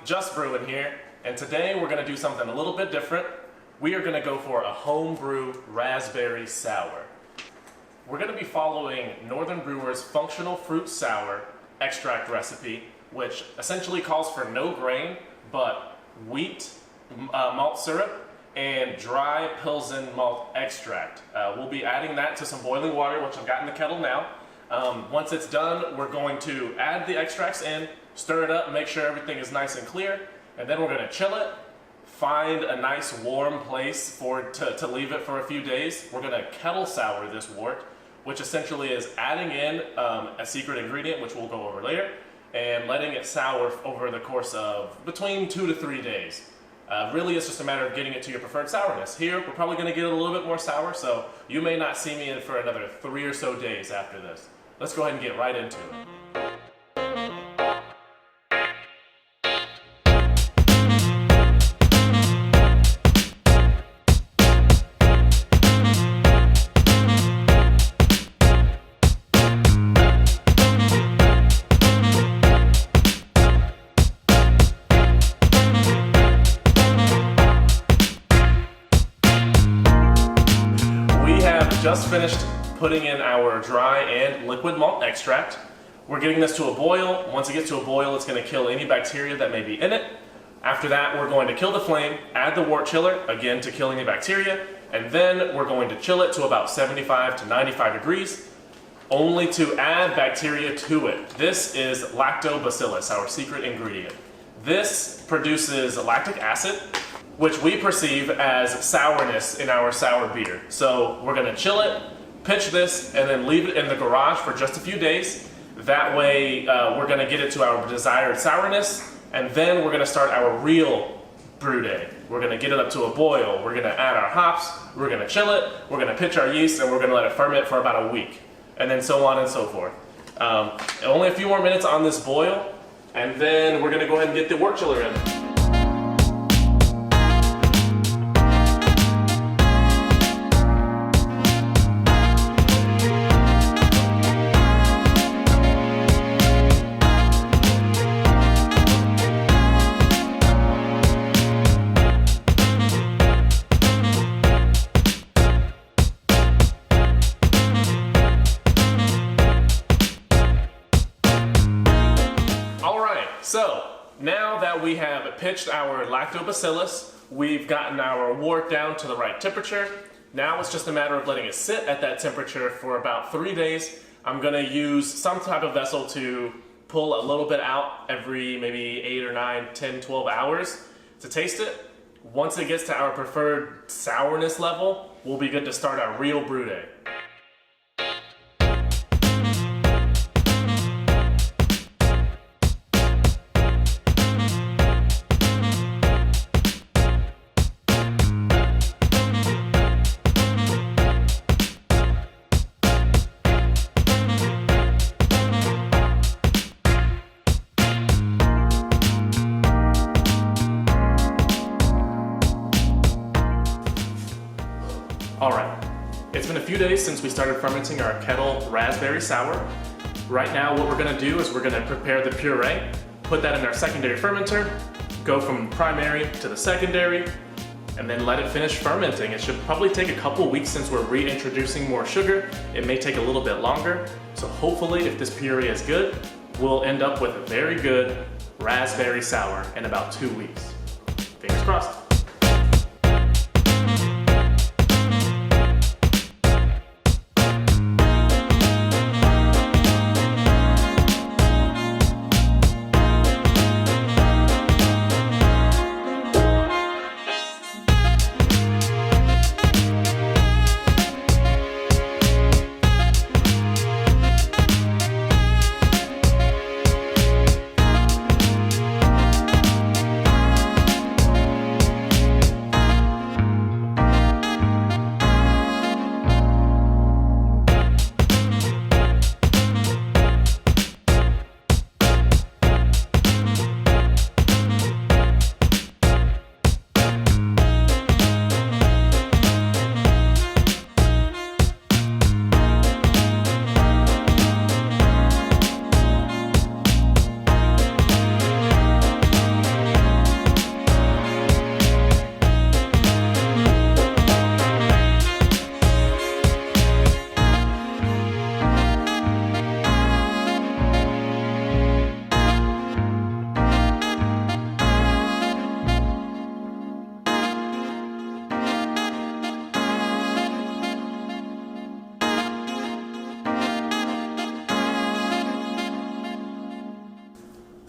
Just Brewing here, and today we're going to do something a little bit different. We are going to go for a Homebrew Raspberry Sour. We're going to be following Northern Brewer's Functional Fruit Sour extract recipe, which essentially calls for no grain, but wheat malt syrup and dry Pilsen malt extract. We'll be adding that to some boiling water, which I've got in the kettle now. Once it's done, we're going to add the extracts in, stir it up, make sure everything is nice and clear, and then we're going to chill it, find a nice warm place to leave it for a few days. We're going to kettle sour this wort, which essentially is adding in a secret ingredient, which we'll go over later, and letting it sour over the course of between 2 to 3 days. Really, it's just a matter of getting it to your preferred sourness. Here, we're probably going to get it a little bit more sour, so you may not see me in for another 3 or so days after this. Let's go ahead and get right into it. Just finished putting in our dry and liquid malt extract. We're getting this to a boil. Once it gets to a boil, it's going to kill any bacteria that may be in it. After that, we're going to kill the flame, add the wort chiller, again to kill any bacteria, and then we're going to chill it to about 75 to 95 degrees, only to add bacteria to it. This is lactobacillus, our secret ingredient. This produces lactic acid, which we perceive as sourness in our sour beer. So we're gonna chill it, pitch this, and then leave it in the garage for just a few days. That way we're gonna get it to our desired sourness, and then we're gonna start our real brew day. We're gonna get it up to a boil, we're gonna add our hops, we're gonna chill it, we're gonna pitch our yeast, and we're gonna let it ferment for about a week. And then so on and so forth. Only a few more minutes on this boil, and then we're gonna go ahead and get the wort chiller in. So, now that we have pitched our lactobacillus, we've gotten our wort down to the right temperature. Now it's just a matter of letting it sit at that temperature for about 3 days. I'm going to use some type of vessel to pull a little bit out every maybe 8 or 9, 10, 12 hours to taste it. Once it gets to our preferred sourness level, we'll be good to start our real brew day. Alright, it's been a few days since we started fermenting our kettle raspberry sour. Right now what we're going to do is we're going to prepare the puree, put that in our secondary fermenter, go from primary to the secondary, and then let it finish fermenting. It should probably take a couple weeks since we're reintroducing more sugar. It may take a little bit longer, so hopefully if this puree is good, we'll end up with a very good raspberry sour in about 2 weeks. Fingers crossed.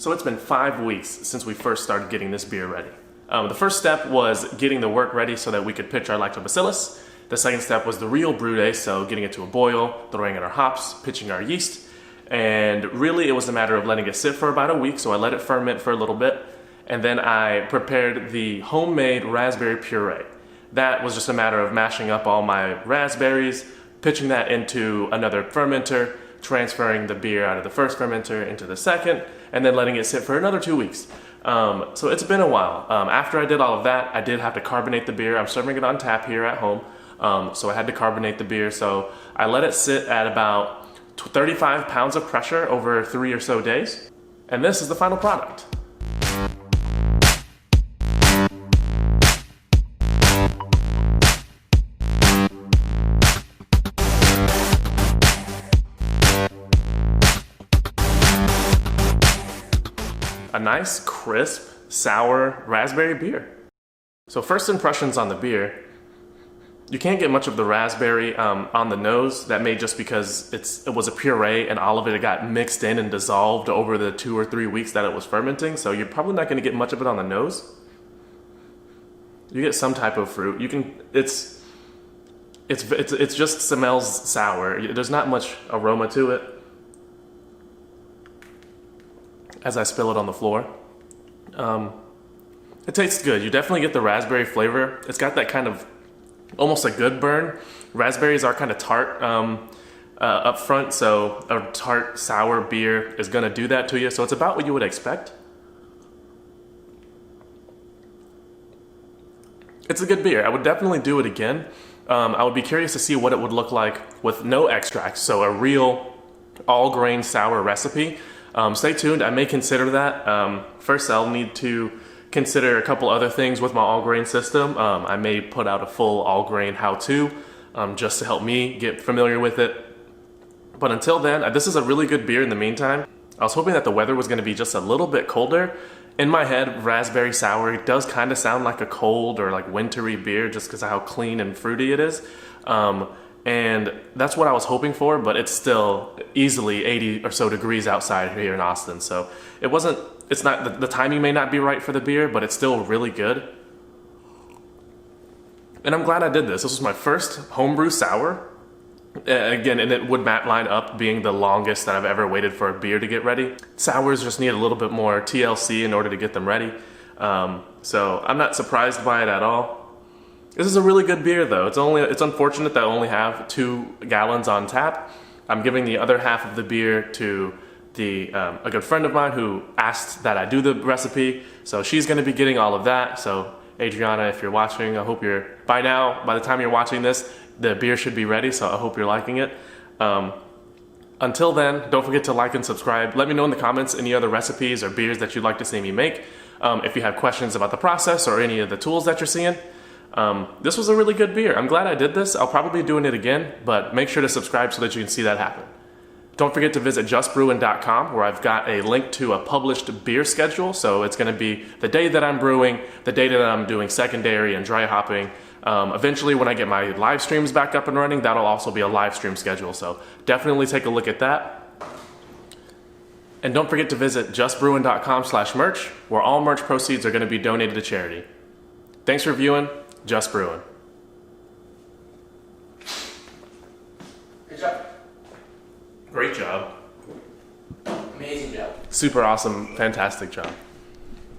So it's been 5 weeks since we first started getting this beer ready. The first step was getting the wort ready so that we could pitch our lactobacillus. The second step was the real brew day, so getting it to a boil, throwing in our hops, pitching our yeast. And really it was a matter of letting it sit for about a week, so I let it ferment for a little bit. And then I prepared the homemade raspberry puree. That was just a matter of mashing up all my raspberries, pitching that into another fermenter, transferring the beer out of the first fermenter into the second, and then letting it sit for another 2 weeks. So it's been a while. After I did all of that, I did have to carbonate the beer. I'm serving it on tap here at home, so I had to carbonate the beer. So I let it sit at about 35 pounds of pressure over 3 or so days. And this is the final product. A nice, crisp, sour raspberry beer. So first impressions on the beer, you can't get much of the raspberry on the nose. That may just because it was a puree and all of it got mixed in and dissolved over the 2 or 3 weeks that it was fermenting. So you're probably not going to get much of it on the nose. You get some type of fruit. You can. It's just smells sour. There's not much aroma to it. As I spill it on the floor. It tastes good. You definitely get the raspberry flavor. It's got that kind of almost a good burn. Raspberries are kind of tart up front, so a tart sour beer is gonna do that to you. So it's about what you would expect. It's a good beer. I would definitely do it again. I would be curious to see what it would look like with no extracts, so a real all grain sour recipe. Stay tuned, I may consider that. First I'll need to consider a couple other things with my all grain system. I may put out a full all grain how-to just to help me get familiar with it. But until then, this is a really good beer in the meantime. I was hoping that the weather was going to be just a little bit colder. In my head, raspberry sour does kind of sound like a cold or like wintry beer just because of how clean and fruity it is. And that's what I was hoping for, but it's still easily 80 or so degrees outside here in Austin. So the timing may not be right for the beer, but it's still really good. And I'm glad I did this. This was my first homebrew sour. Again, and it would line up being the longest that I've ever waited for a beer to get ready. Sours just need a little bit more TLC in order to get them ready. So I'm not surprised by it at all. This is a really good beer though. It's unfortunate that I only have 2 gallons on tap. I'm giving the other half of the beer to a good friend of mine who asked that I do the recipe. So she's gonna be getting all of that. So Adriana, if you're watching, I hope by the time you're watching this, the beer should be ready. So I hope you're liking it. Until then, don't forget to like and subscribe. Let me know in the comments any other recipes or beers that you'd like to see me make. If you have questions about the process or any of the tools that you're seeing. This was a really good beer. I'm glad I did this. I'll probably be doing it again, but make sure to subscribe so that you can see that happen. Don't forget to visit justbrewing.com where I've got a link to a published beer schedule. So it's going to be the day that I'm brewing, the day that I'm doing secondary and dry hopping. Eventually when I get my live streams back up and running, that'll also be a live stream schedule. So definitely take a look at that. And don't forget to visit justbrewing.com/merch where all merch proceeds are going to be donated to charity. Thanks for viewing. Just Brewing. Good job. Great job. Amazing job. Super awesome, fantastic job.